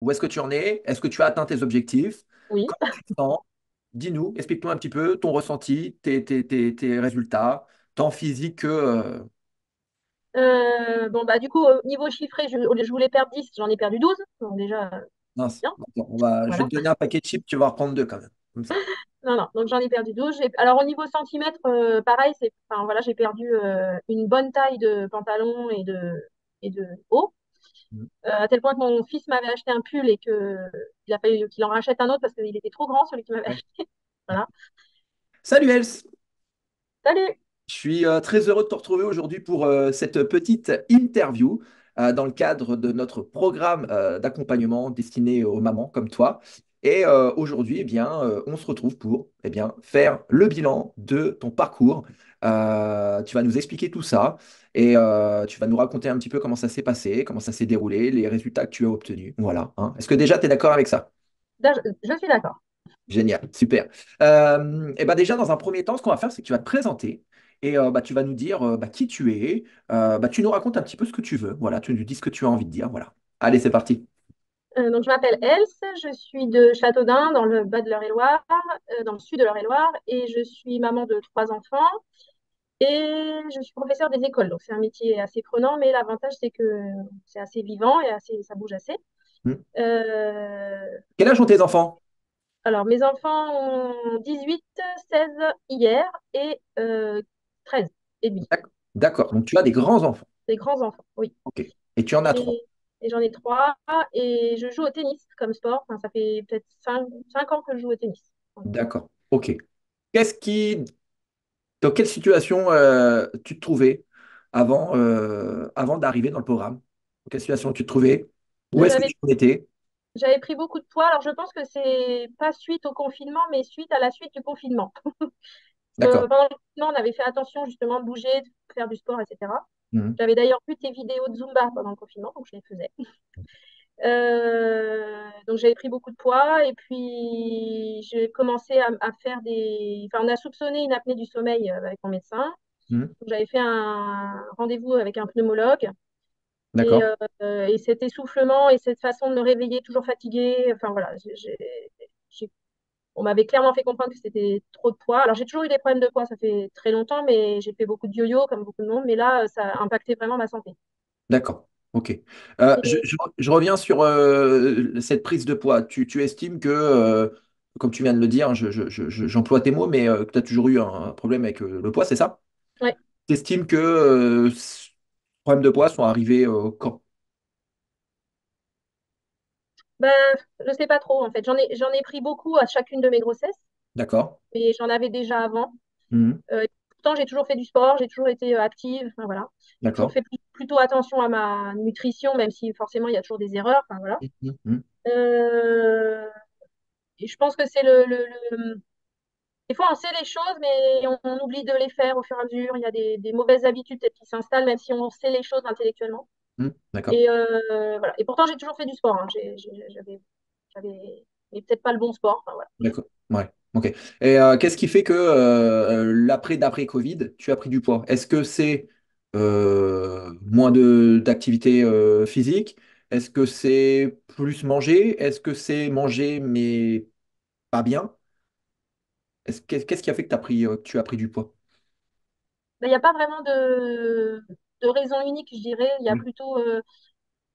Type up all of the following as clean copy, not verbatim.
Où est-ce que tu en es? Est-ce que tu as atteint tes objectifs? Oui. Comment tu te sens? Dis-nous, explique-nous un petit peu ton ressenti, tes résultats, tant physique que... Bon, bah, du coup, au niveau chiffré, je voulais perdre 10, j'en ai perdu 12. Donc, déjà, Mince. bien. Bon, je vais Voilà. te donner un paquet de chips, tu vas reprendre deux quand même. Comme ça. Non, non. Donc, j'en ai perdu 12. Alors, au niveau centimètres, pareil, enfin, voilà, j'ai perdu une bonne taille de pantalon et de haut. Mhm. À tel point que mon fils m'avait acheté un pull et il a fallu qu'il en rachète un autre parce qu'il était trop grand, celui qu'il m'avait Ouais. acheté. Voilà. Salut Els! Salut! Je suis très heureux de te retrouver aujourd'hui pour cette petite interview dans le cadre de notre programme d'accompagnement destiné aux mamans comme toi. Et aujourd'hui, on se retrouve pour faire le bilan de ton parcours. Tu vas nous expliquer tout ça et tu vas nous raconter un petit peu comment ça s'est passé, comment ça s'est déroulé, les résultats que tu as obtenus. Voilà, hein. Est-ce que déjà tu es d'accord avec ça? Là, je suis d'accord. Génial, super. Et ben déjà, dans un premier temps, ce qu'on va faire, c'est que tu vas te présenter et tu vas nous dire qui tu es. Tu nous racontes un petit peu ce que tu veux. Voilà, tu nous dis ce que tu as envie de dire. Voilà. Allez, c'est parti. Donc, je m'appelle Else, je suis de Châteaudun, dans le bas de l'Eure-et-Loire, dans le sud de l'Eure-et-Loire, et je suis maman de trois enfants et je suis professeure des écoles. Donc, c'est un métier assez prenant, mais l'avantage, c'est que c'est assez vivant et ça bouge assez. Hmm. Euh, Quel âge ont tes enfants? alors, mes enfants ont 18, 16 hier et 13 et demi. D'accord. Donc tu as des grands-enfants. Des grands enfants, oui. Ok. Et tu en as trois. Et, et j'en ai trois et je joue au tennis comme sport. Enfin, ça fait peut-être 5 ans que je joue au tennis. D'accord. Ok. Qu'est-ce qui, Dans quelle situation tu te trouvais avant d'arriver dans le programme? Dans quelle situation tu te trouvais? Où Ben, est-ce que tu en étais? j'avais pris beaucoup de poids. Alors, je pense que c'est pas suite au confinement, mais suite à la suite du confinement. D'accord. Pendant le confinement, on avait fait attention justement de bouger, de faire du sport, etc. Mhm. J'avais d'ailleurs vu tes vidéos de Zumba pendant le confinement, donc je les faisais. Donc j'avais pris beaucoup de poids et puis j'ai commencé à faire des... Enfin, on a soupçonné une apnée du sommeil avec mon médecin. Mhm. Donc, j'avais fait un rendez-vous avec un pneumologue et, D'accord. et cet essoufflement et cette façon de me réveiller toujours fatiguée, enfin voilà, j'ai- on m'avait clairement fait comprendre que c'était trop de poids. Alors j'ai toujours eu des problèmes de poids, ça fait très longtemps, mais j'ai fait beaucoup de yo-yo comme beaucoup de monde, mais là, ça a impacté vraiment ma santé. D'accord. Ok. Et, Je reviens sur cette prise de poids. Tu estimes que, comme tu viens de le dire, j'emploie tes mots, mais que tu as toujours eu un problème avec le poids, c'est ça? ouais. Tu estimes que ces problèmes de poids sont arrivés quand? Ben, je sais pas trop en fait. J'en ai pris beaucoup à chacune de mes grossesses, D'accord. mais j'en avais déjà avant. Mhm. Et pourtant, j'ai toujours fait du sport, j'ai toujours été active, enfin, voilà. J'ai toujours D'accord. fait plutôt attention à ma nutrition, même si forcément il y a toujours des erreurs, enfin, voilà. Mhm. Mhm. Euh, et je pense que des fois, on sait les choses, mais on oublie de les faire au fur et à mesure. Il y a des mauvaises habitudes peut-être qui s'installent, même si on sait les choses intellectuellement. Mhm. D'accord. Et voilà. Et pourtant, j'ai toujours fait du sport, hein. J'avais, mais peut-être pas le bon sport, enfin, voilà. D'accord. Ouais. Ok. Et qu'est-ce qui fait que d'après Covid, tu as pris du poids? Est-ce que c'est moins d'activité physique? Est-ce que c'est plus manger? Est-ce que c'est manger mais pas bien? Qu'est-ce qui a fait que tu as pris du poids? Ben, il n'y a pas vraiment de raison unique, je dirais. Il y a Oui. plutôt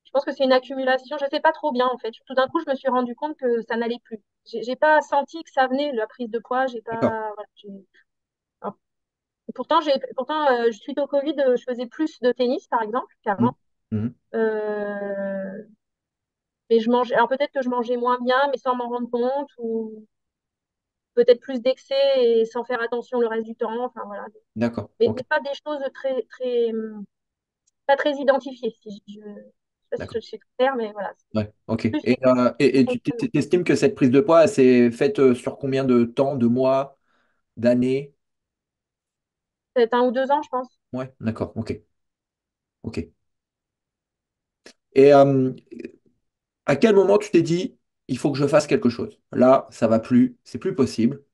je pense que c'est une accumulation. Je ne sais pas trop bien en fait. Tout d'un coup, je me suis rendu compte que ça n'allait plus. J'ai pas senti que ça venait, la prise de poids. J'ai D'accord. pas. Voilà, alors, pourtant, suite au Covid, je faisais plus de tennis par exemple Mhm. qu'avant. Mhm. Euh, mais je mangeais. Alors peut-être que je mangeais moins bien, mais sans m'en rendre compte, ou peut-être plus d'excès et sans faire attention le reste du temps. Enfin voilà. D'accord. Mais Ok. pas des choses très très pas très identifiées. Si je sais pas si je D'accord. suis claire, mais voilà. C'est Ouais. Ok. plus Et tu fonctionnement. t'estimes que cette prise de poids, elle s'est faite sur combien de temps, de mois, d'années? Peut-être 1 ou 2 ans, je pense. Ouais. D'accord. Ok. Ok. Et à quel moment tu t'es dit, il faut que je fasse quelque chose? Là, ça va plus, c'est plus possible.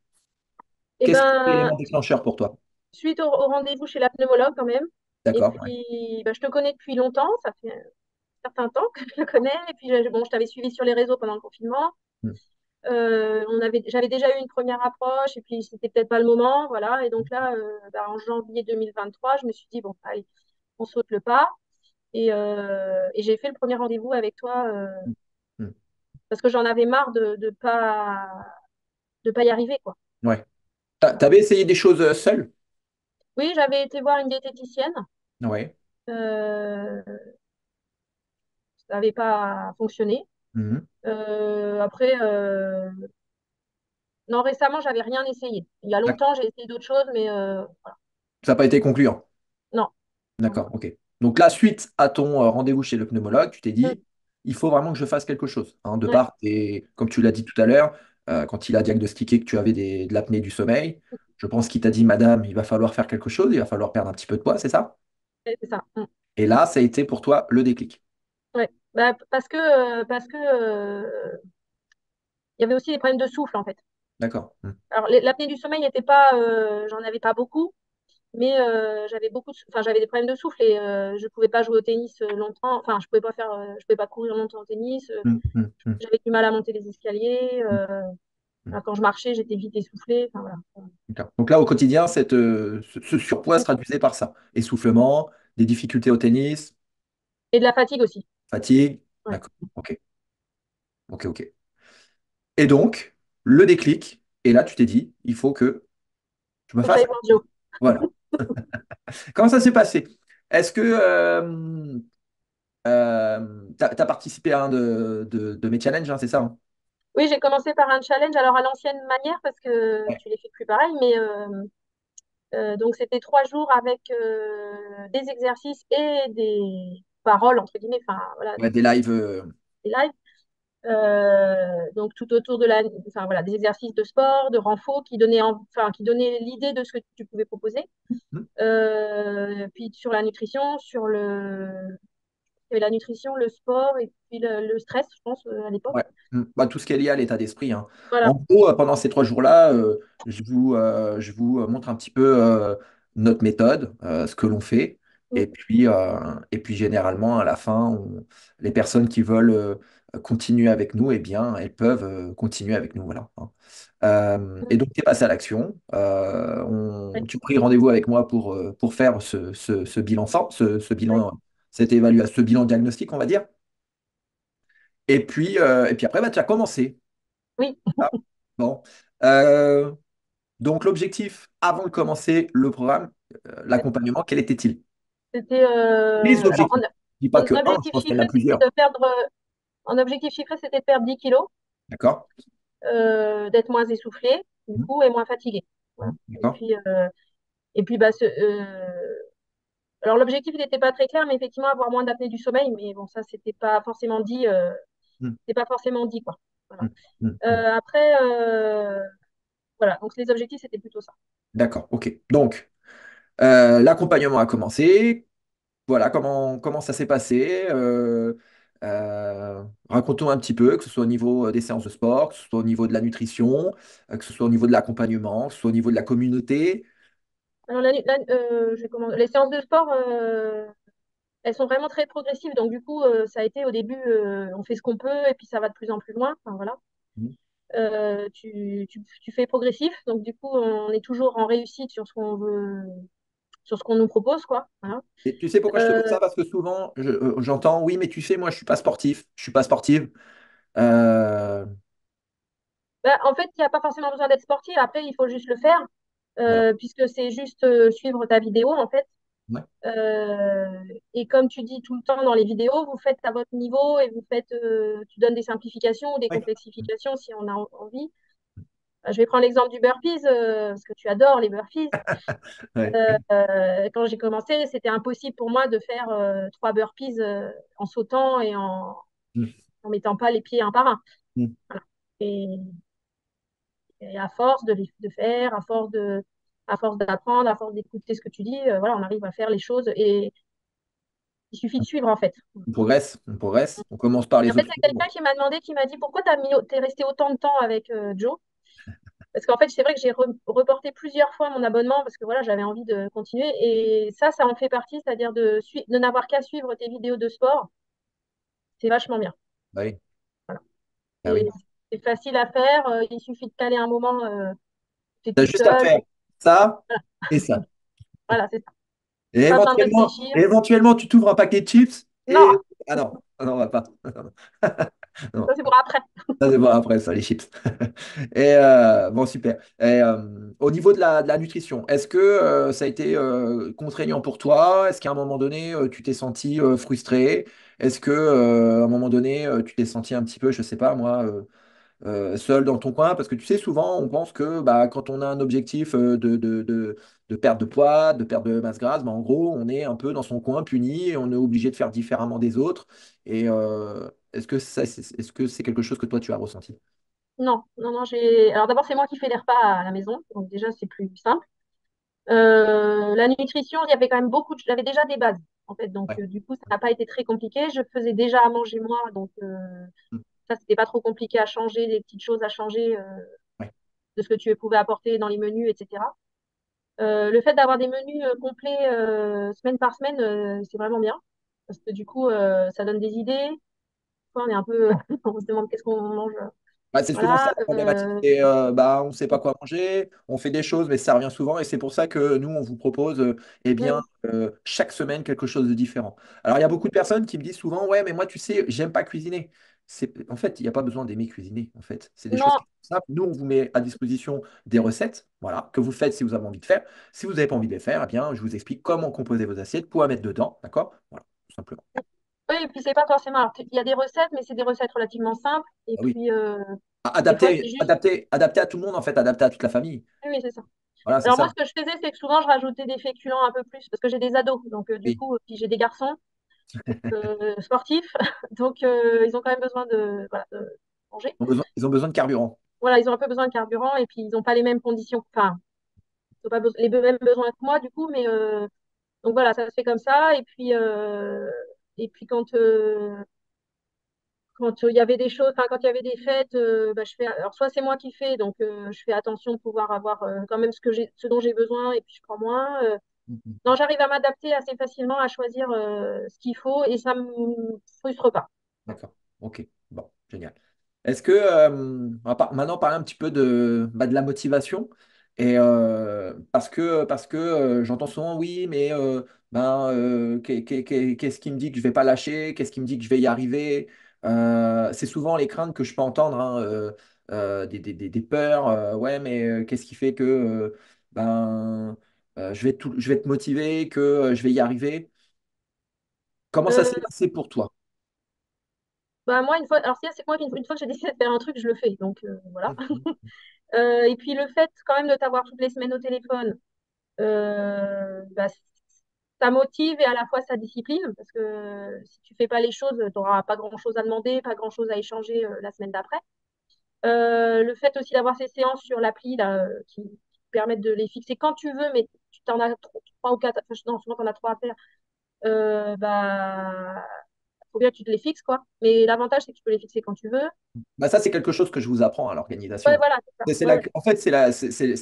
Et Qu'est-ce qui est ben, l'élément déclencheur pour toi? suite au rendez-vous chez la pneumologue quand même. Et D'accord, ouais. puis, bah, je te connais depuis longtemps, ça fait. certain temps que je le connais. Et puis, bon, je t'avais suivi sur les réseaux pendant le confinement. Mm. J'avais déjà eu une première approche et puis c'était peut-être pas le moment, voilà. Et donc là, bah, en janvier 2023, je me suis dit, bon, allez, on saute le pas. Et j'ai fait le premier rendez-vous avec toi Mm. parce que j'en avais marre de pas y arriver, quoi. Ouais. Voilà. T'avais essayé des choses seul? Oui, j'avais été voir une diététicienne. Ouais. Euh, Ça n'avait pas fonctionné. Mhm. Après, non, récemment, j'avais rien essayé. Il y a D'accord. longtemps, j'ai essayé d'autres choses, mais voilà. Ça n'a pas été concluant. Non. Non, D'accord, non. ok. Donc là, suite à ton rendez-vous chez le pneumologue, tu t'es Mm. dit, il faut vraiment que je fasse quelque chose. Hein, de Ouais, part, comme tu l'as dit tout à l'heure, quand il a diagnostiqué que tu avais de l'apnée du sommeil, je pense qu'il t'a dit, Madame, il va falloir faire quelque chose, il va falloir perdre un petit peu de poids, c'est ça? c'est ça. Mm. Et là, ça a été pour toi le déclic. Ouais. Bah, parce que il y avait aussi des problèmes de souffle, en fait. D'accord. Hmm. Alors, l'apnée du sommeil n'était pas, j'en avais pas beaucoup, mais enfin, j'avais des problèmes de souffle et je pouvais pas jouer au tennis longtemps. Enfin, je pouvais pas courir longtemps au tennis. Hmm, hmm, hmm, J'avais du mal à monter les escaliers. hmm. Quand je marchais, j'étais vite essoufflée. Enfin, voilà. D'accord. Donc là, au quotidien, ce surpoids se traduisait par ça. Essoufflement, des difficultés au tennis, Et de la fatigue aussi. fatigue. Ouais. D'accord. Ok. Ok, ok. Et donc, le déclic, et là, tu t'es dit, il faut que je me Faut que fasse. j'aille voir Joe. Voilà. Comment ça s'est passé? Est-ce que tu as participé à un de mes challenges, hein, c'est ça? Hein. Oui, j'ai commencé par un challenge, alors à l'ancienne manière, parce que Ouais. tu les fais plus pareil, mais donc c'était 3 jours avec des exercices et des paroles, entre guillemets, enfin voilà, Ouais, des lives. des lives. Donc tout autour enfin voilà, des exercices de sport, de renfort enfin, qui donnaient l'idée de ce que tu pouvais proposer. Hmm. Puis sur la nutrition, il y avait la nutrition, le sport et puis le stress, je pense, à l'époque. Ouais. Bah, tout ce qui est lié à l'état d'esprit. Hein. En Voilà. gros, pendant ces 3 jours-là, je vous montre un petit peu notre méthode, ce que l'on fait. Mm. Et puis généralement, à la fin, les personnes qui veulent continuer avec nous, eh bien, elles peuvent continuer avec nous. Voilà. Hein. Et Mm. donc, tu es passé à l'action. Ouais. Tu as pris rendez-vous avec moi pour faire ce bilan, ce Ouais. bilan, cette évaluation, ce bilan diagnostique, on va dire. Et puis après, bah, tu as commencé. Oui, Ah, bon. Euh, donc, l'objectif, avant de commencer le programme, l'accompagnement, quel était-il? c'était Les alors objectifs. Je dis pas que en un, je objectif pense qu'il y en chiffré, a c'était plusieurs. de perdre en objectif chiffré, c'était de perdre 10 kilos, D'accord? d'être moins essoufflé, du Mhm. coup, et moins fatigué. Voilà. Et D'accord? puis, bah, alors l'objectif, il n'était pas très clair, mais effectivement, avoir moins d'apnée du sommeil, mais bon, ça, Mhm. c'était pas forcément dit, quoi. Voilà. Mhm. Mhm. Après, voilà, donc les objectifs, c'était plutôt ça. D'accord, ok. Donc, l'accompagnement a commencé. Voilà, comment ça s'est passé. Racontons un petit peu, que ce soit au niveau des séances de sport, que ce soit au niveau de la nutrition, que ce soit au niveau de l'accompagnement, que ce soit au niveau de la communauté. Alors, les séances de sport, elles sont vraiment très progressives. Donc, du coup, ça a été au début, on fait ce qu'on peut et puis ça va de plus en plus loin. Enfin, voilà. Mhm. Tu fais progressif. Donc, du coup, on est toujours en réussite sur ce qu'on veut, sur ce qu'on nous propose, quoi. Voilà. Et tu sais pourquoi je te demande Euh, ça? Parce que souvent, j'entends, oui, mais tu sais, moi, je suis pas sportif, je suis pas sportive. Euh, Bah, en fait, il n'y a pas forcément besoin d'être sportif. Après, il faut juste le faire, voilà. puisque c'est juste suivre ta vidéo, en fait. Ouais, Euh, et comme tu dis tout le temps dans les vidéos, vous faites à votre niveau et tu donnes des simplifications ou des ouais, complexifications si on a envie. Je vais prendre l'exemple du burpees, parce que tu adores les burpees. ouais. Quand j'ai commencé, c'était impossible pour moi de faire 3 burpees en sautant et Mm, en mettant pas les pieds un par un. mm. Voilà. Et, et à force de faire, à force d'apprendre, à force d'écouter ce que tu dis, voilà, on arrive à faire les choses et il suffit de suivre en fait. On progresse, on progresse. On commence par Et les en fait, il y a quelqu'un obstacles. qui m'a demandé, qui m'a dit pourquoi t'es resté autant de temps avec Joe? Parce qu'en fait, c'est vrai que j'ai reporté plusieurs fois mon abonnement parce que voilà, j'avais envie de continuer. Et ça en fait partie, c'est-à-dire de n'avoir qu'à suivre tes vidéos de sport c'est vachement bien. Bah oui, Voilà. bah oui. C'est facile à faire. Il suffit de caler un moment, tu es Tu as toute juste à seule. faire ça et ça. Voilà, c'est ça. Et Pas besoin de éventuellement, réfléchir. et éventuellement, tu t'ouvres un paquet de chips Non, et... Ah non, ah non, on va pas. ça Non. c'est pour après. Ça, c'est bon après, ça, les chips. Et bon, super. Et, au niveau de la nutrition, est-ce que ça a été contraignant pour toi? Est-ce qu'à un moment donné, tu t'es senti frustré? Est-ce que à un moment donné, tu t'es senti un petit peu, je sais pas moi, seul dans ton coin? Parce que tu sais, souvent, on pense que bah, quand on a un objectif de perte de poids, de perte de masse grasse, bah, en gros, on est un peu dans son coin, puni, et on est obligé de faire différemment des autres. Et est-ce que est-ce que c'est quelque chose que toi, tu as ressenti? Non, non, non, j'ai. Alors d'abord, c'est moi qui fais les repas à la maison, donc déjà c'est plus simple. La nutrition, il y avait quand même j'avais déjà des bases, en fait, donc Ouais. du coup, ça n'a pas été très compliqué. Je faisais déjà à manger moi, donc Mm. ça, c'était pas trop compliqué à changer, des petites choses à changer Ouais. de ce que tu pouvais apporter dans les menus, etc. Le fait d'avoir des menus complets semaine par semaine, c'est vraiment bien, parce que du coup, ça donne des idées. Fois, on est un peu, on se demande qu'est-ce qu'on mange. Bah, c'est souvent ça Voilà. la problématique. Et, bah, on ne sait pas quoi manger, on fait des choses, mais ça revient souvent. Et c'est pour ça que nous, on vous propose eh bien, Mm. chaque semaine quelque chose de différent. Alors, il y a beaucoup de personnes qui me disent souvent, ouais, mais moi, tu sais, j'aime pas cuisiner. En fait, il n'y a pas besoin d'aimer cuisiner. En fait, c'est des choses Non, qui sont simples. Nous, on vous met à disposition des recettes, voilà, que vous faites si vous avez envie de faire. Si vous n'avez pas envie de les faire, eh bien, je vous explique comment composer vos assiettes, quoi mettre dedans, d'accord? Voilà, tout simplement. oui, et puis c'est pas forcément. Alors, il y a des recettes, mais c'est des recettes relativement simples. Et Ah oui. puis, des fois, c'est Adapté, juste. adapté, adapté à tout le monde, en fait, adapté à toute la famille. Oui, oui, c'est ça. Voilà, c'est Alors, moi, ça. ce que je faisais, c'est que souvent, je rajoutais des féculents un peu plus, parce que j'ai des ados. Donc, du Oui. coup, puis j'ai des garçons sportifs. Donc, ils ont quand même besoin voilà, de manger. Ils ont besoin de carburant. Voilà, ils ont un peu besoin de carburant et puis ils n'ont pas les mêmes conditions. Enfin, ils n'ont pas mêmes besoins que moi, du coup, mais donc voilà, ça se fait comme ça. Et puis quand il y avait des choses, enfin, quand il y avait des fêtes, bah, alors soit c'est moi qui fais, donc je fais attention de pouvoir avoir quand même ce dont j'ai besoin et puis je prends moins. Mhm. Non, j'arrive à m'adapter assez facilement à choisir ce qu'il faut et ça me frustre pas. D'accord. Ok. Bon, génial. Est-ce que, on va maintenant parler un petit peu de la motivation et parce que j'entends souvent oui, mais qu'est-ce qui me dit que je vais pas lâcher? Qu'est-ce qui me dit que je vais y arriver? C'est souvent les craintes que je peux entendre, hein, des peurs. Ouais, mais qu'est-ce qui fait que je vais être motivé, que je vais y arriver? Comment ça Euh, s'est passé pour toi? Bah moi, une fois, alors c'est que moi, une fois que j'ai décidé de faire un truc, je le fais. Donc voilà. Mhm. Et puis le fait quand même de t'avoir toutes les semaines au téléphone, bah, ça motive et à la fois ça discipline parce que si tu fais pas les choses, tu n'auras pas grand-chose à demander, pas grand-chose à échanger la semaine d'après. Le fait aussi d'avoir ces séances sur l'appli là, qui permettent de les fixer quand tu veux, mais tu t'en as trois ou quatre, enfin, non, souvent tu en as trois à faire, bah, faut bien que tu te les fixes, quoi. Mais l'avantage, c'est que tu peux les fixer quand tu veux. Bah ça, c'est quelque chose que je vous apprends à Ouais, l'organisation. voilà, c'est ça. C'est Ouais, ouais. en fait, c'est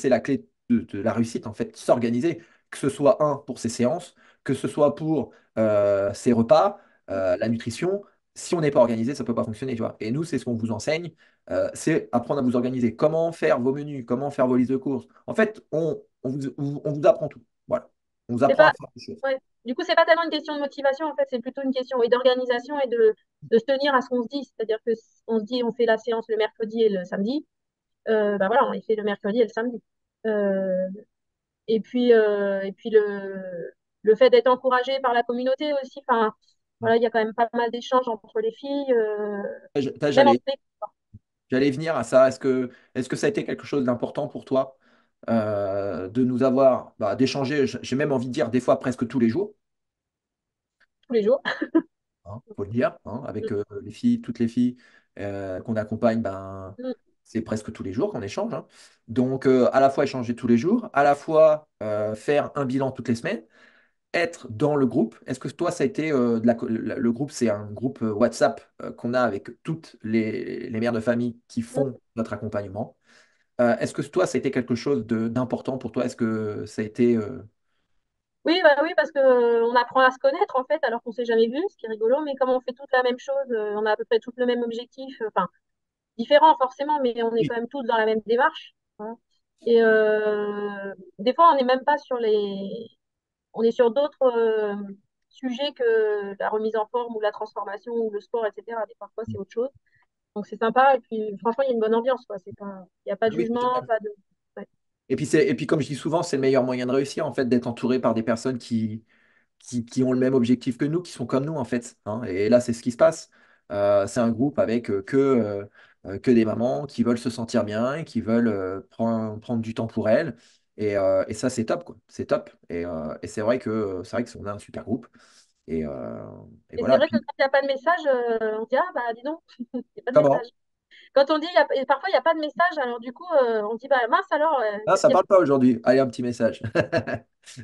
la clé de la réussite, en fait, s'organiser, que ce soit un pour ses séances, que ce soit pour ses repas, la nutrition. Si on n'est pas organisé, ça ne peut pas fonctionner, tu vois. Et nous, c'est ce qu'on vous enseigne, c'est apprendre à vous organiser. Comment faire vos menus, comment faire vos listes de courses. En fait, on vous apprend tout. Voilà. On vous C'est apprend à pas, faire des choses. ouais. Du coup, c'est pas tellement une question de motivation, en fait, c'est plutôt une question oui, d'organisation et de se tenir à ce qu'on se dit. C'est-à-dire que on se dit, on fait la séance le mercredi et le samedi. Bah voilà, on les fait le mercredi et le samedi. Euh, et puis le fait d'être encouragé par la communauté aussi. Enfin, voilà, il y a quand même pas mal d'échanges entre les filles, même J'allais entre les. J'allais venir à ça. Est-ce que ça a été quelque chose d'important pour toi de nous avoir, d'échanger, j'ai même envie de dire des fois presque tous les jours, Tous les jours. hein, faut le dire, hein, avec les filles, toutes les filles qu'on accompagne, ben, Mm. c'est presque tous les jours qu'on échange, hein. Donc, à la fois échanger tous les jours, à la fois faire un bilan toutes les semaines, être dans le groupe. Est-ce que toi, ça a été le groupe, c'est un groupe WhatsApp qu'on a avec toutes les mères de famille qui Mm. font notre accompagnement. Est-ce que toi, ça a été quelque chose d'important pour toi? Est-ce que ça a été... Oui, bah oui, parce que on apprend à se connaître en fait, alors qu'on s'est jamais vu, ce qui est rigolo. Mais comme on fait toute la même chose, on a à peu près tout le même objectif. Enfin, différent forcément, mais on est Oui. quand même tous dans la même démarche. Voilà. Et des fois, on n'est même pas sur on est sur d'autres sujets que la remise en forme ou la transformation ou le sport, etc. Et parfois, c'est autre chose. Donc c'est sympa. Et puis, franchement, il y a une bonne ambiance, quoi. C'est pas, il n'y a pas Ah de oui, c'est jugement, génial. pas de. Ouais. Et puis, comme je dis souvent, c'est le meilleur moyen de réussir, en fait, d'être entouré par des personnes qui ont le même objectif que nous, qui sont comme nous, en fait, hein. Et là, c'est ce qui se passe. C'est un groupe avec que des mamans qui veulent se sentir bien et qui veulent prendre du temps pour elles. Et ça, c'est top, quoi. C'est top. Et c'est vrai que on a un super groupe. Et, euh, et Et c'est voilà. vrai que Puis, quand il n'y a pas de message, on dit, ah bah dis donc, il n'y a pas de comment? message. Quand on dit, et parfois il n'y a pas de message, alors du coup, on dit, bah mince alors, Ah, ça qu'est-ce parle pas aujourd'hui. Allez, un petit message.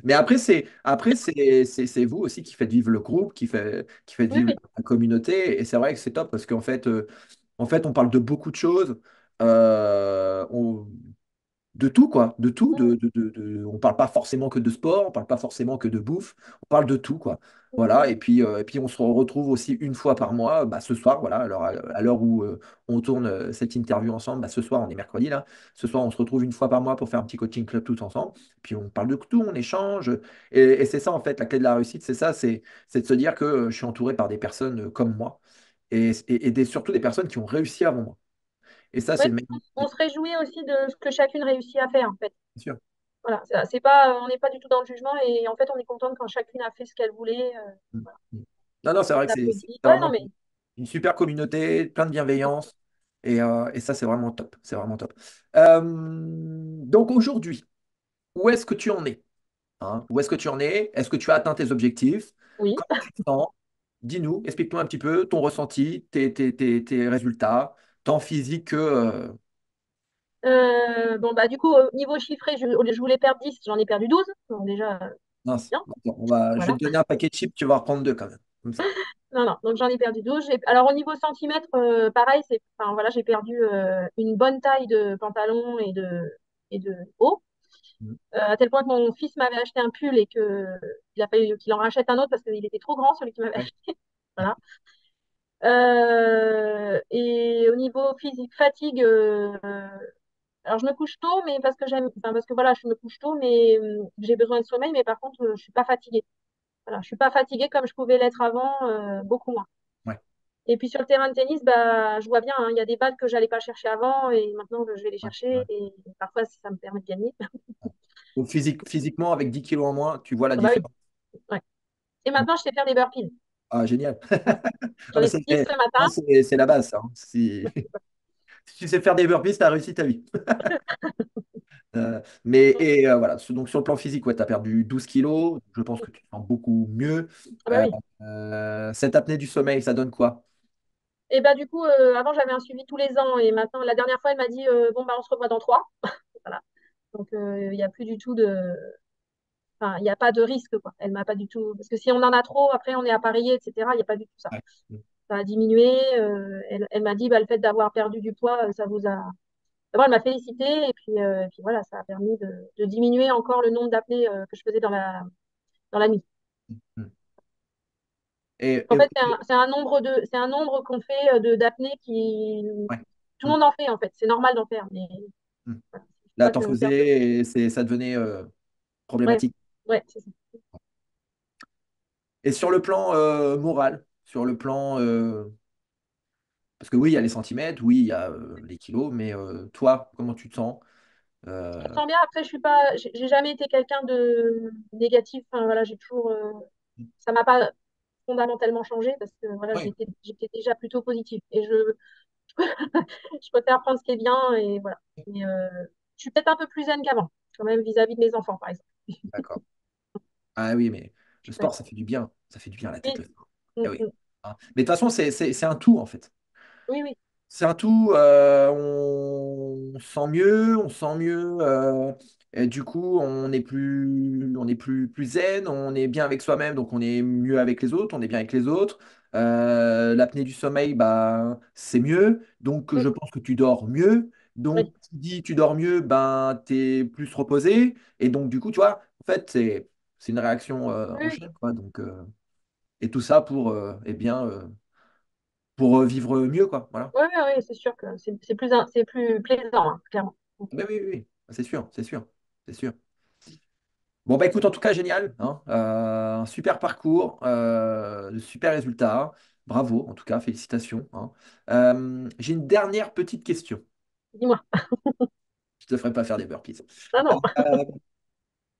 Mais après, c'est vous aussi qui faites vivre le groupe, qui faites oui, vivre oui. la communauté. Et c'est vrai que c'est top parce qu'en fait, on parle de beaucoup de choses. Euh, on- de tout, quoi. De tout. On parle pas forcément que de sport, on parle pas forcément que de bouffe, on parle de tout, quoi. Voilà. Et puis on se retrouve aussi une fois par mois, bah, ce soir, voilà, à l'heure où on tourne cette interview ensemble, bah, ce soir, on est mercredi là. Ce soir, on se retrouve une fois par mois pour faire un petit coaching club tous ensemble. Puis on parle de tout, on échange. Et c'est ça, en fait, la clé de la réussite, c'est ça, c'est de se dire que je suis entouré par des personnes comme moi. Surtout des personnes qui ont réussi avant moi. Et ça, Ouais, c'est le meilleur. on se réjouit aussi de ce que chacune réussit à faire, en fait. Bien sûr. Voilà, c'est pas, on n'est pas du tout dans le jugement et en fait, on est contente quand chacune a fait ce qu'elle voulait. Mm. Mm. Non, non, c'est On vrai que c'est s'applaudit. Ouais, non, vraiment mais une super communauté, plein de bienveillance. Et ça, c'est vraiment top. C'est vraiment top. Donc aujourd'hui, où est-ce que tu en es? Hein? Où est-ce que tu en es? Est-ce que tu as atteint tes objectifs? oui. Comment tu te sens? Dis-nous, explique-nous un petit peu ton ressenti, tes résultats, tant physique que... Bon, bah, du coup, au niveau chiffré, je voulais perdre 10, j'en ai perdu 12. Donc, déjà, Mince. bien. D'accord, je vais Voilà. te donner un paquet de chips, tu vas reprendre deux quand même. Comme ça. Non, non, donc j'en ai perdu 12. Alors, au niveau centimètres, pareil, enfin, voilà, j'ai perdu une bonne taille de pantalon et de haut. Mm. À tel point que mon fils m'avait acheté un pull et il a fallu qu'il en rachète un autre parce qu'il était trop grand, celui qui m'avait Ouais. acheté. Voilà. Et au niveau physique, fatigue, alors je me couche tôt, mais parce que enfin, parce que voilà, je me couche tôt, mais j'ai besoin de sommeil, mais par contre, je suis pas fatiguée. Voilà, je suis pas fatiguée comme je pouvais l'être avant, beaucoup moins. Ouais. Et puis sur le terrain de tennis, bah, je vois bien, hein, il y a des balles que j'allais pas chercher avant et maintenant je vais les Ouais. chercher Ouais. et parfois ça me permet de gagner. Donc, physiquement, avec 10 kilos en moins, tu vois la Ah bah oui, différence. ouais. Et maintenant, je sais faire des burpees. Ah, génial. Voilà. Ah, J'en bah, ai fait 10 ce ça, matin. c'est la base, ça, hein. Si tu sais faire des burpees, tu as réussi ta vie. Voilà. Donc, sur le plan physique, ouais, tu as perdu 12 kilos. Je pense que tu te sens beaucoup mieux. Ah bah Euh, oui. Cette apnée du sommeil, ça donne quoi? Et bah du coup, avant j'avais un suivi tous les ans et maintenant, la dernière fois, elle m'a dit bon bah on se revoit dans 3. Voilà. Donc il n'y a plus du tout enfin, il n'y a pas de risque, quoi. Elle m'a pas du tout. Parce que si on en a trop, après on est appareillé, etc. Il n'y a pas du tout ça. Ouais. Ça a diminué. Elle m'a dit bah, le fait d'avoir perdu du poids, ça vous a. D'abord, elle m'a félicité et puis voilà, ça a permis de diminuer encore le nombre d'apnées que je faisais dans la nuit. Mm. Et, En et- fait, c'est un nombre qu'on fait d'apnées qui. ouais. Tout le Mm. monde en fait, en fait. C'est normal d'en faire, mais Mm. voilà. Il faut Là, pas t'en qu'on perde. faisais et ça devenait Ouais, problématique. ouais, c'est ça. Et sur le plan moral, sur le plan. Parce que oui, il y a les centimètres, oui, il y a les kilos, mais toi, comment tu te sens? Je me Euh, sens bien. Après, je suis pas, j'ai jamais été quelqu'un de négatif. Enfin, voilà, j'ai toujours, ça m'a pas fondamentalement changé parce que voilà, ouais. j'étais déjà plutôt positive. Et je préfère prendre ce qui est bien et voilà. Mais je suis peut-être un peu plus zen qu'avant, quand même vis-à-vis de mes enfants, par exemple. D'accord. Ah oui, mais le Ouais. sport, ça fait du bien. Ça fait du bien à la tête, Oui, le sport. mm, Ah oui. mm. Hein. Mais de toute façon, c'est un tout, en fait. Oui, oui, C'est un tout. On sent mieux, on sent mieux. Et du coup, on est plus zen, on est bien avec soi-même, donc on est mieux avec les autres, on est bien avec les autres. L'apnée du sommeil, bah, c'est mieux. Donc, mm, je pense que tu dors mieux. oui, Donc, qui dit tu dors mieux, ben, tu es plus reposé. Et donc, du coup, tu vois, en fait, c'est. C'est une réaction en Oui, chaîne, quoi. Donc, et tout ça pour, pour vivre mieux, quoi. Voilà. oui, oui, oui, c'est sûr que c'est plus plaisant, hein, clairement. Mais oui, oui, oui. C'est sûr, c'est sûr, c'est sûr. Bon, bah écoute, en tout cas, génial, hein. Un super parcours, de super résultats. Bravo, en tout cas, félicitations, hein. J'ai une dernière petite question. Dis-moi. Je ne te ferai pas faire des burpees. Ah non. Euh,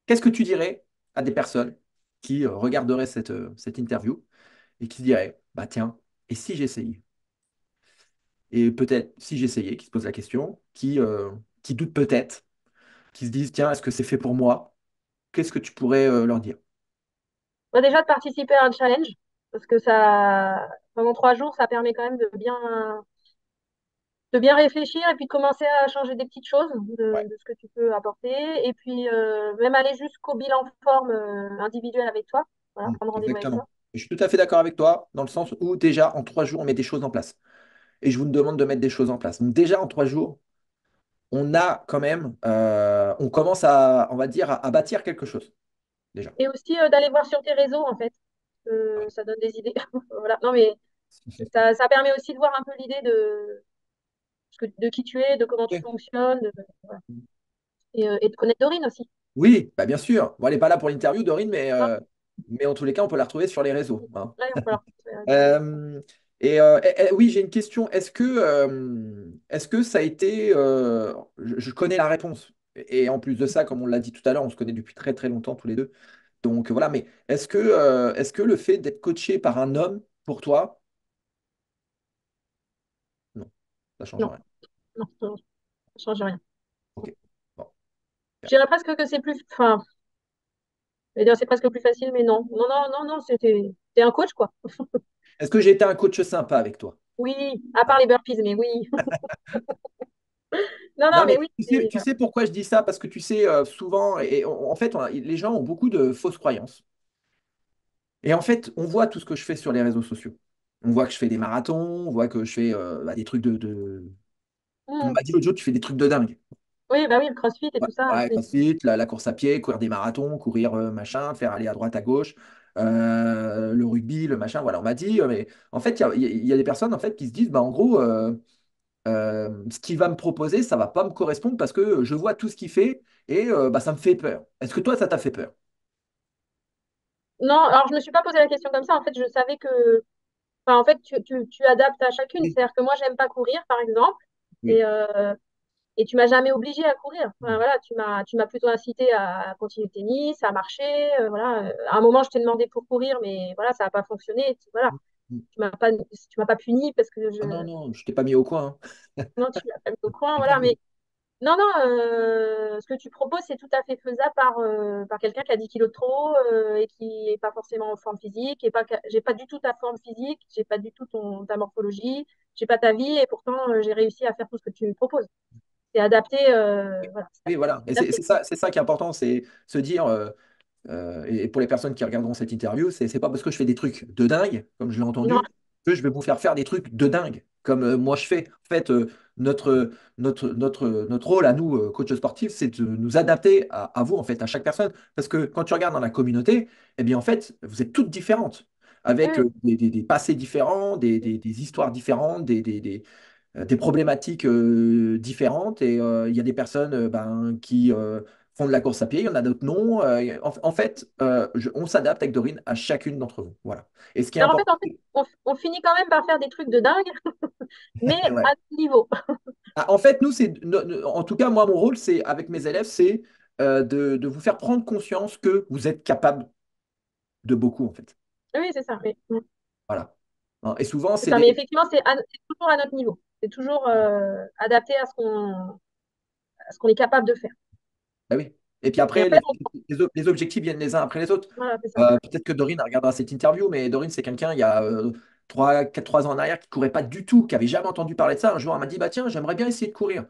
Qu'est-ce que tu dirais à des personnes qui regarderaient cette interview et qui se diraient, bah tiens, et si j'essayais? Et peut-être, si j'essayais, qui se posent la question, qui doutent peut-être, qui se disent, tiens, est-ce que c'est fait pour moi? Qu'est-ce que tu pourrais leur dire? Bah, déjà de participer à un challenge, parce que ça, pendant 3 jours, ça permet quand même de bien réfléchir et puis de commencer à changer des petites choses Ouais, de ce que tu peux apporter. Et puis même aller jusqu'au bilan forme individuel avec toi. Voilà, prendre rendez-vous avec exactement. toi. Je suis tout à fait d'accord avec toi, dans le sens où déjà, en 3 jours, on met des choses en place. Et je vous demande de mettre des choses en place. Donc déjà, en 3 jours, on a quand même, on commence à, on va dire, à bâtir quelque chose, déjà. Et aussi d'aller voir sur tes réseaux, en fait. Ça donne des idées. Voilà. Non, mais ça permet aussi de voir un peu l'idée de qui tu es, de comment tu Ouais. fonctionnes, voilà. Et de connaître Dorine aussi. Oui, bah bien sûr. Bon, elle n'est pas là pour l'interview, Dorine, Non, mais en tous les cas, on peut la retrouver sur les réseaux, hein. là, il va falloir sur les réseaux. Euh, oui, j'ai une question. Est-ce que ça a été... je connais la réponse. Et en plus de ça, comme on l'a dit tout à l'heure, on se connaît depuis très très longtemps tous les deux. Donc voilà, mais est-ce que le fait d'être coaché par un homme, pour toi, non, ça change Non, rien. non, non, ça change rien. Ok. Bon. Je dirais presque que c'est plus. Enfin, je vais dire c'est presque plus facile, mais non. Non, non, non, non, t'es un coach, quoi. Est-ce que j'ai été un coach sympa avec toi? Oui, à Ah. part les burpees, mais oui. Non, non, Non, mais mais oui, tu sais pourquoi je dis ça? Parce que tu sais, souvent, en fait, les gens ont beaucoup de fausses croyances. Et en fait, on voit tout ce que je fais sur les réseaux sociaux. On voit que je fais des marathons, on voit que je fais bah, des trucs Comme on Mm. m'a dit l'autre jour, tu fais des trucs de dingue. Oui, bah oui, le CrossFit et Ouais, tout ça. ouais, CrossFit, la course à pied, courir des marathons, courir machin, faire aller à droite, à gauche, le rugby, le machin. Voilà, on m'a dit, mais en fait, il y a des personnes en fait, qui se disent, bah, en gros, ce qu'il va me proposer, ça va pas me correspondre parce que je vois tout ce qu'il fait et bah, ça me fait peur. Est-ce que toi, ça t'a fait peur? Non, alors je me suis pas posé la question comme ça. En fait, je savais que. Enfin, en fait, tu adaptes à chacune. Oui. C'est-à-dire que moi, j'aime pas courir, par exemple. Oui. Et, et tu m'as jamais obligé à courir. Enfin, voilà, tu m'as plutôt incité à continuer le tennis, à marcher. Voilà. À un moment, je t'ai demandé pour courir, mais voilà, ça n'a pas fonctionné. Voilà. Tu m'as pas puni parce que Ah non, non, je t'ai pas mis au coin, hein. non, tu m'as pas mis au coin. Je t'ai pas Voilà. mis. Mais non, non, ce que tu proposes, c'est tout à fait faisable par quelqu'un qui a 10 kilos de trop et qui n'est pas forcément en forme physique. Et pas, j'ai pas du tout ta forme physique, j'ai pas du tout ta morphologie, j'ai pas ta vie et pourtant j'ai réussi à faire tout ce que tu me proposes. C'est adapté, voilà, Oui, voilà. Et c'est adapté. c'est ça qui est important, c'est se dire, et pour les personnes qui regarderont cette interview, c'est pas parce que je fais des trucs de dingue, comme je l'ai Non, entendu, que je vais vous faire des trucs de dingue, comme moi je fais. En fait, notre rôle à nous, coachs sportifs, c'est de nous adapter à vous, en fait, à chaque personne. Parce que quand tu regardes dans la communauté, eh bien, en fait, vous êtes toutes différentes, avec oui, des passés différents, des histoires différentes, des problématiques différentes. Et il y a des personnes ben, qui font de la course à pied, il y en a d'autres non. En fait, on s'adapte avec Dorine à chacune d'entre vous. Voilà. Et ce qui est alors important, on finit quand même par faire des trucs de dingue, mais à ouais. ce niveau. Ah, en fait, nous, en tout cas, moi, mon rôle, c'est avec mes élèves, c'est de vous faire prendre conscience que vous êtes capable de beaucoup, en fait. Oui, c'est ça. Oui. Mm. Voilà. Hein, et souvent, C'est c'est ça, mais des. effectivement, c'est toujours à notre niveau. C'est toujours adapté à ce qu'on est capable de faire. Bah oui. Et puis Et après, après, les objectifs viennent les uns après les autres. voilà, c'est ça. Peut-être que Dorine regardera cette interview, mais Dorine, c'est quelqu'un, il y a 3 ans en arrière, qui courait pas du tout, qui avait jamais entendu parler de ça. Un jour, elle m'a dit, bah tiens, j'aimerais bien essayer de courir.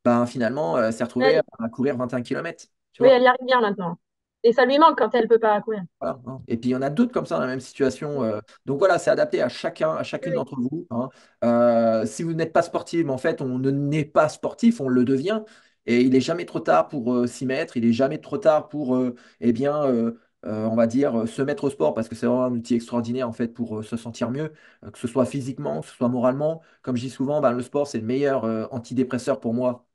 Ben, finalement, elle s'est retrouvée Elle, à courir 21 kilomètres. Tu oui, vois? elle y arrive bien maintenant. Et ça lui manque quand elle peut pas courir. Voilà, hein. Et puis, il y en a d'autres comme ça dans la même situation. Donc voilà, c'est adapté à chacun, à chacune Oui, d'entre vous, hein. Si vous n'êtes pas sportif, mais en fait, on ne n'est pas sportif, on le devient. Et il n'est jamais trop tard pour s'y mettre, il n'est jamais trop tard pour, eh bien, on va dire, se mettre au sport, parce que c'est vraiment un outil extraordinaire, en fait, pour se sentir mieux, que ce soit physiquement, que ce soit moralement. Comme je dis souvent, ben, le sport, c'est le meilleur antidépresseur pour moi.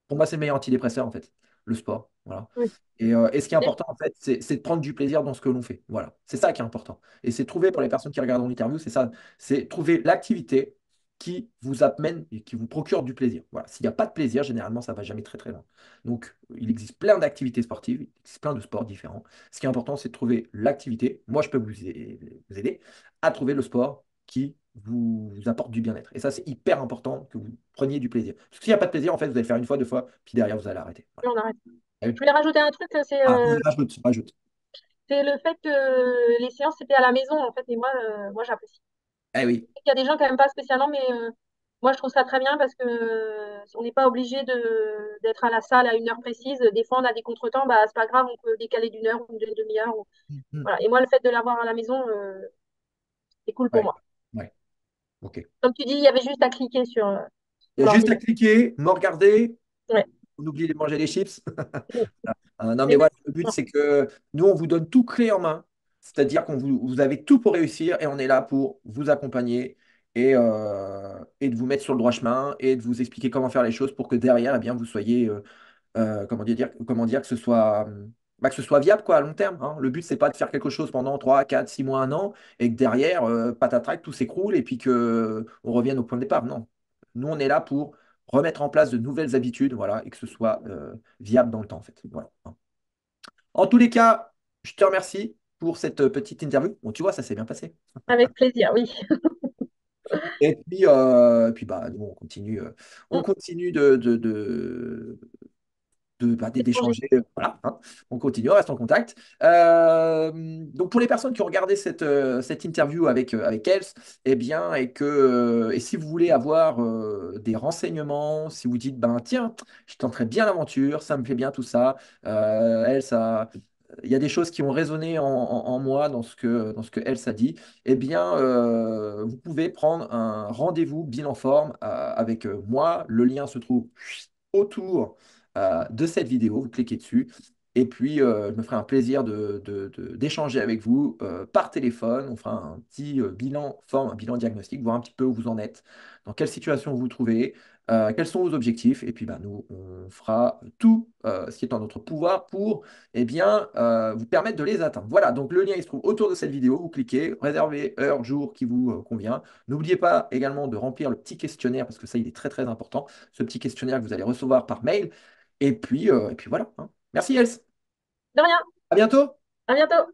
Pour moi, c'est le meilleur antidépresseur, en fait, le sport. Voilà. Oui. Et ce qui est Et- important, en fait, c'est de prendre du plaisir dans ce que l'on fait. Voilà. C'est ça qui est important. Et c'est trouver, pour les personnes qui regardent l'interview, c'est ça, c'est trouver l'activité qui vous amène et qui vous procure du plaisir. Voilà. S'il n'y a pas de plaisir, généralement, ça ne va jamais très très loin. Donc, il existe plein d'activités sportives, il existe plein de sports différents. Ce qui est important, c'est de trouver l'activité. Moi, je peux vous aider à trouver le sport qui vous apporte du bien-être. Et ça, c'est hyper important que vous preniez du plaisir. Parce que s'il n'y a pas de plaisir, en fait, vous allez le faire une fois, deux fois, puis derrière, vous allez arrêter. Voilà. on arrête. Ah oui. Je voulais rajouter un truc, Ah, vas-y, rajoute, rajoute. c'est le fait que les séances c'était à la maison en fait, et moi j'apprécie. Eh oui. Il y a des gens qui n'aiment pas spécialement, mais moi je trouve ça très bien parce que on n'est pas obligé d'être à la salle à une heure précise. Des fois on a des contretemps, bah c'est pas grave, on peut décaler d'une heure ou d'une demi-heure. Mhm. Voilà. Et moi le fait de l'avoir à la maison, c'est cool pour Ouais, moi. ouais, ok. Comme tu dis, il y avait juste à cliquer Il y sur a juste à l'ordi. cliquer, me regarder, Ouais. on oublie de manger des chips. Non, mais Et voilà, merci. le but, c'est que nous, on vous donne tout clé en main. C'est-à-dire vous avez tout pour réussir et on est là pour vous accompagner et de vous mettre sur le droit chemin et de vous expliquer comment faire les choses pour que derrière, eh bien, vous soyez comment dire, que ce soit viable quoi, à long terme. Hein. Le but, c'est pas de faire quelque chose pendant 3 4 6 mois, un an, et que derrière, patatrac, tout s'écroule et puis que on revienne au point de départ. Non. Nous, on est là pour remettre en place de nouvelles habitudes, voilà, et que ce soit viable dans le temps, en fait. Voilà. En tous les cas, je te remercie pour cette petite interview. Bon, tu vois, ça s'est bien passé. Avec plaisir, oui. Et puis bah, nous, on continue Échanger. d'échanger. Voilà, hein. On continue, on reste en contact. Donc pour les personnes qui ont regardé cette interview avec Else, eh bien, et si vous voulez avoir des renseignements, si vous dites, ben tiens, je tenterais bien l'aventure, ça me plaît bien tout ça, Else il y a des choses qui ont résonné en moi dans ce que Else a dit, eh bien, vous pouvez prendre un rendez-vous bilan forme avec moi. Le lien se trouve autour de cette vidéo. Vous cliquez dessus. Et puis, je me ferai un plaisir d'échanger avec vous par téléphone. On fera un petit bilan forme, un bilan diagnostic, voir un petit peu où vous en êtes, dans quelle situation vous vous trouvez, quels sont vos objectifs. Et puis, bah, nous, on fera tout ce qui est en notre pouvoir pour eh bien, vous permettre de les atteindre. Voilà, donc le lien il se trouve autour de cette vidéo. Vous cliquez, réservez heure, jour qui vous convient. N'oubliez pas également de remplir le petit questionnaire parce que ça, il est très très important. Ce petit questionnaire que vous allez recevoir par mail. Et puis voilà, hein. Merci, Els. De rien. À bientôt. À bientôt.